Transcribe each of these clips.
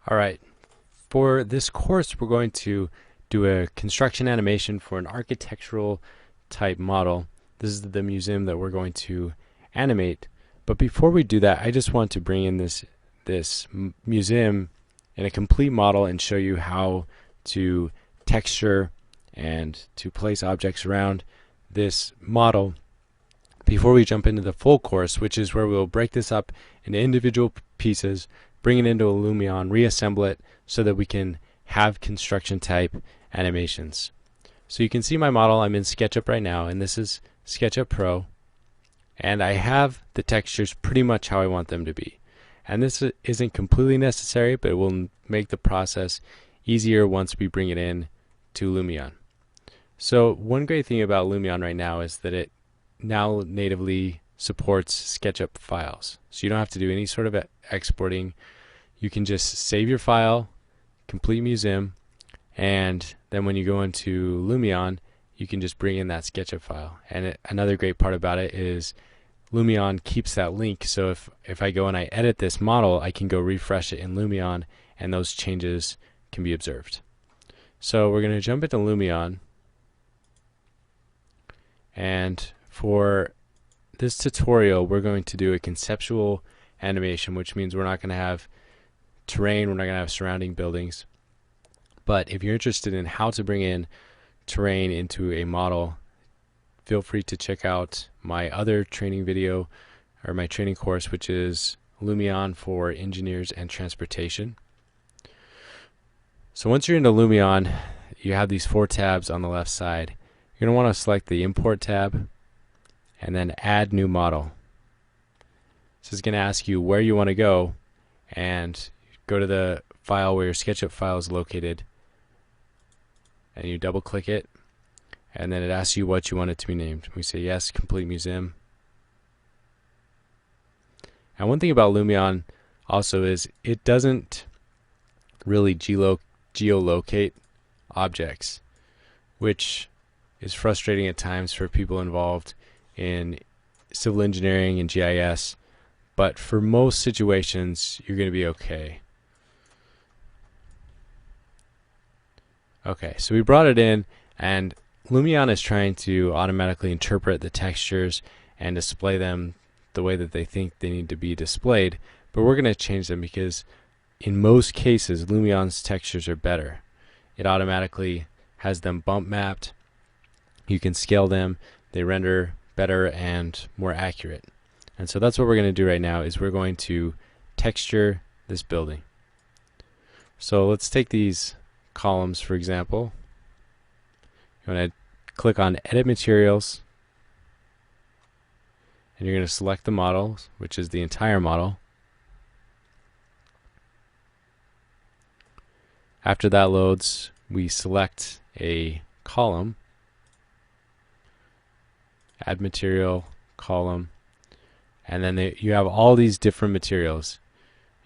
All right, for this course, we're going to do a construction animation for an architectural type model. This is the museum that we're going to animate. But before we do that, I just want to bring in this museum in a complete model and show you how to texture and to place objects around this model before we jump into the full course, which is where we'll break this up into individual pieces, bring it into Lumion, reassemble it so that we can have construction type animations. So you can see my model. I'm in SketchUp right now, and this is SketchUp Pro, and I have the textures pretty much how I want them to be. And this isn't completely necessary, but it will make the process easier once we bring it in to Lumion. So one great thing about Lumion right now is that it now natively supports SketchUp files. So you don't have to do any sort of exporting. You can just save your file, complete museum, and then when you go into Lumion, you can just bring in that SketchUp file. And another great part about it is Lumion keeps that link, so if I go and I edit this model, I can go refresh it in Lumion, and those changes can be observed. So we're going to jump into Lumion, and for this tutorial, we're going to do a conceptual animation, which means we're not going to have terrain, we're not going to have surrounding buildings. But if you're interested in how to bring in terrain into a model, feel free to check out my other training video, or my training course, which is Lumion for Engineers and Transportation. So once you're into Lumion, you have these 4 tabs on the left side. You're going to want to select the Import tab and then Add New Model. This is going to ask you where you want to go, and go to the file where your SketchUp file is located, and you double click it, and then it asks you what you want it to be named. We say yes, complete museum. And one thing about Lumion also is it doesn't really geolocate objects, which is frustrating at times for people involved in civil engineering and GIS, but for most situations you're going to be okay. Okay, so we brought it in, and Lumion is trying to automatically interpret the textures and display them the way that they think they need to be displayed, but we're going to change them because in most cases Lumion's textures are better. It automatically has them bump mapped. You can scale them. They render better and more accurate. And so that's what we're going to do right now, is we're going to texture this building. So let's take these columns, for example. You want to click on Edit Materials, and you're going to select the model, which is the entire model. After that loads, we select a column, Add Material, Column, and then you have all these different materials.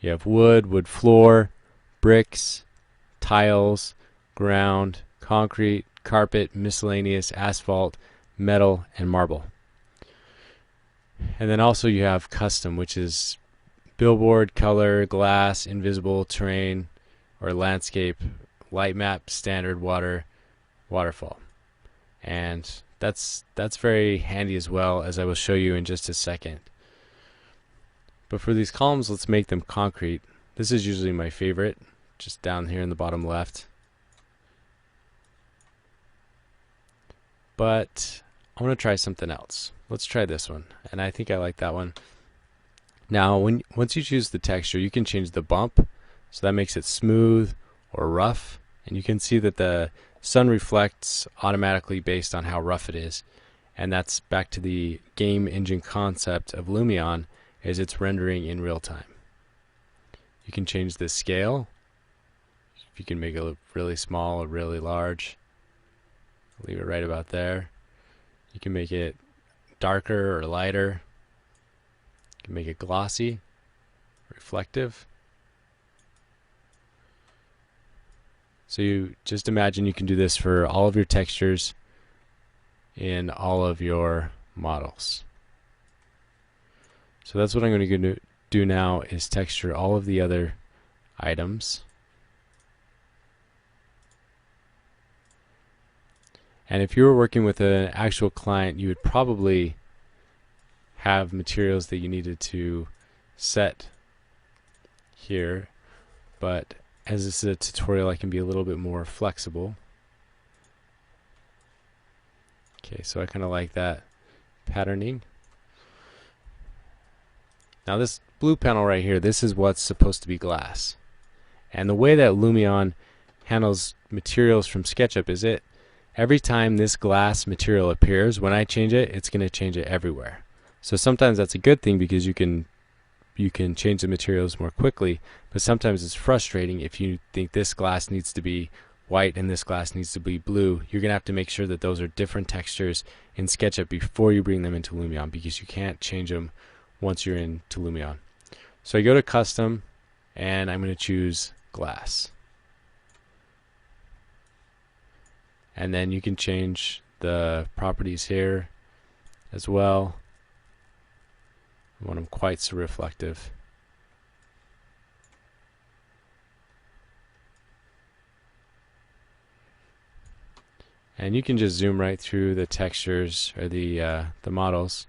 You have wood floor, bricks, tiles, ground, concrete, carpet, miscellaneous, asphalt, metal, and marble. And then also you have custom, which is billboard, color, glass, invisible, terrain, or landscape, light map, standard, waterfall. And that's very handy as well, as I will show you in just a second. But for these columns, let's make them concrete. This is usually my favorite, just down here in the bottom left. But I want to try something else. Let's try this one, and I think I like that one. Now, once you choose the texture, you can change the bump, so that makes it smooth or rough, and you can see that the sun reflects automatically based on how rough it is. And that's back to the game engine concept of Lumion, is it's rendering in real time. You can change the scale. You can make it look really small or really large. Leave it right about there. You can make it darker or lighter. You can make it glossy, reflective. So you just imagine you can do this for all of your textures in all of your models. So that's what I'm going to do now, is texture all of the other items. And if you were working with an actual client, you would probably have materials that you needed to set here, but as this is a tutorial, I can be a little bit more flexible. Okay, so I kind of like that patterning. Now this blue panel right here, this is what's supposed to be glass. And the way that Lumion handles materials from SketchUp is every time this glass material appears, when I change it, it's going to change it everywhere. So sometimes that's a good thing because you can change the materials more quickly, but sometimes it's frustrating if you think this glass needs to be white and this glass needs to be blue. You're going to have to make sure that those are different textures in SketchUp before you bring them into Lumion, because you can't change them once you're into Lumion. So I go to custom and I'm going to choose glass. And then you can change the properties here as well. I want them quite so reflective. And you can just zoom right through the textures or the models.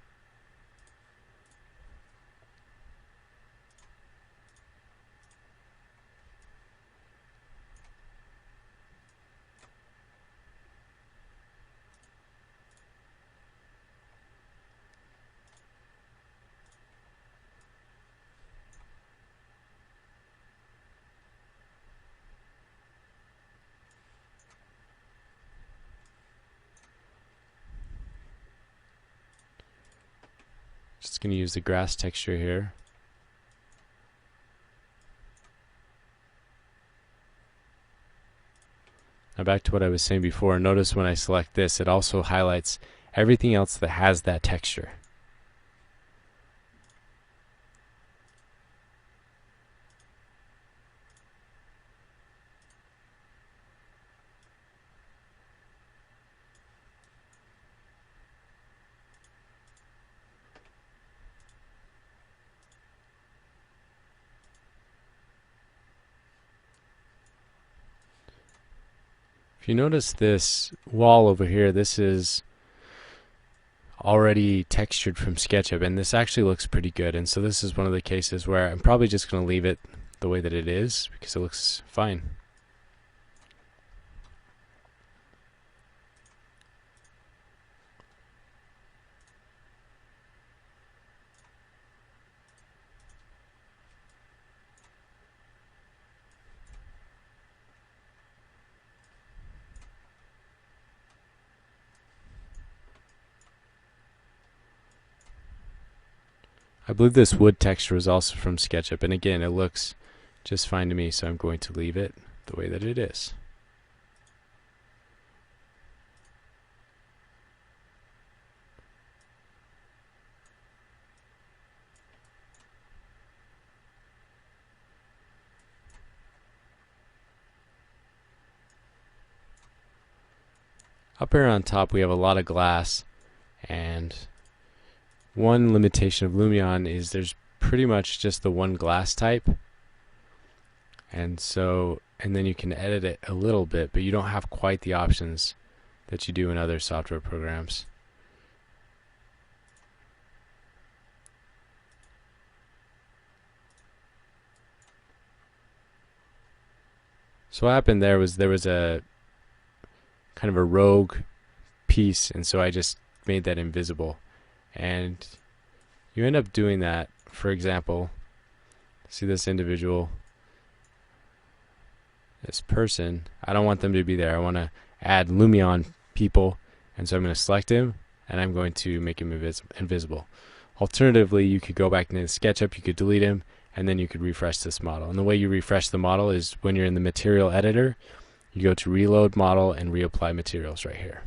Just going to use the grass texture here. Now back to what I was saying before, notice when I select this, it also highlights everything else that has that texture. If you notice this wall over here, this is already textured from SketchUp, and this actually looks pretty good. And so this is one of the cases where I'm probably just going to leave it the way that it is because it looks fine. I believe this wood texture is also from SketchUp, and again, it looks just fine to me, so I'm going to leave it the way that it is. Up here on top, we have a lot of glass, and one limitation of Lumion is there's pretty much just the one glass type, and then you can edit it a little bit, but you don't have quite the options that you do in other software programs. So what happened there was a kind of a rogue piece, and so I just made that invisible. And you end up doing that, for example, see this individual, this person, I don't want them to be there. I want to add Lumion people, and so I'm going to select him, and I'm going to make him invisible. Alternatively, you could go back into SketchUp, you could delete him, and then you could refresh this model. And the way you refresh the model is when you're in the material editor, you go to reload model and reapply materials right here.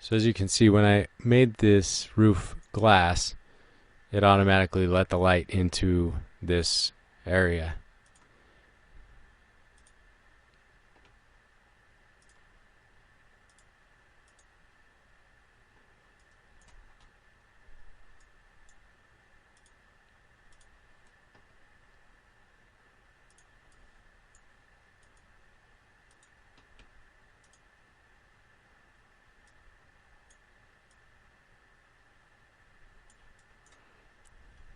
So as you can see, when I made this roof glass, it automatically let the light into this area.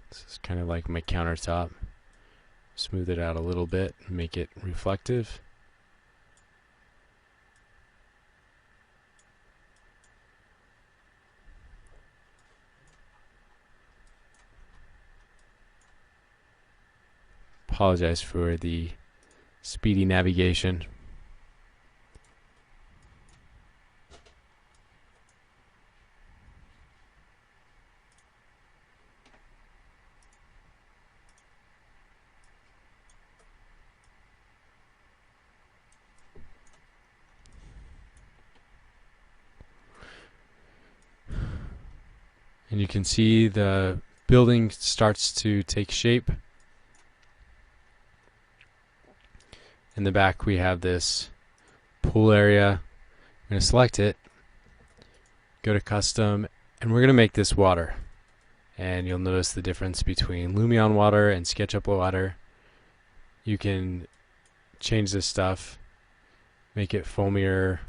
This is kind of like my countertop. Smooth it out a little bit, make it reflective. Apologize for the speedy navigation. And you can see the building starts to take shape. In the back we have this pool area. I'm going to select it, go to custom, and we're going to make this water. And you'll notice the difference between Lumion water and SketchUp water. You can change this stuff, make it foamier,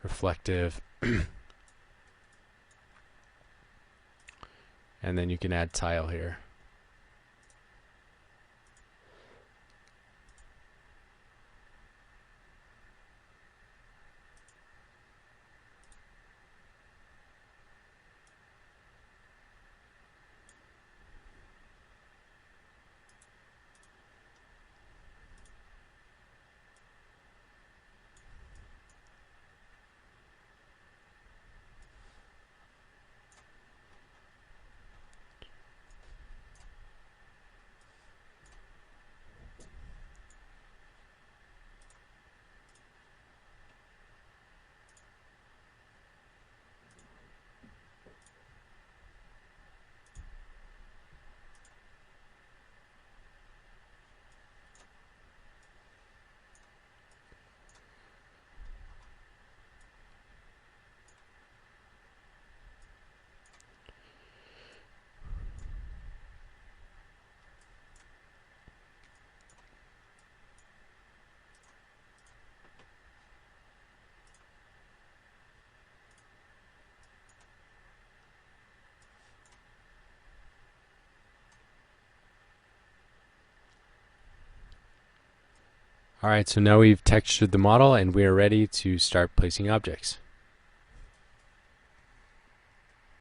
reflective, and then you can add tile here. Alright, so now we've textured the model and we are ready to start placing objects.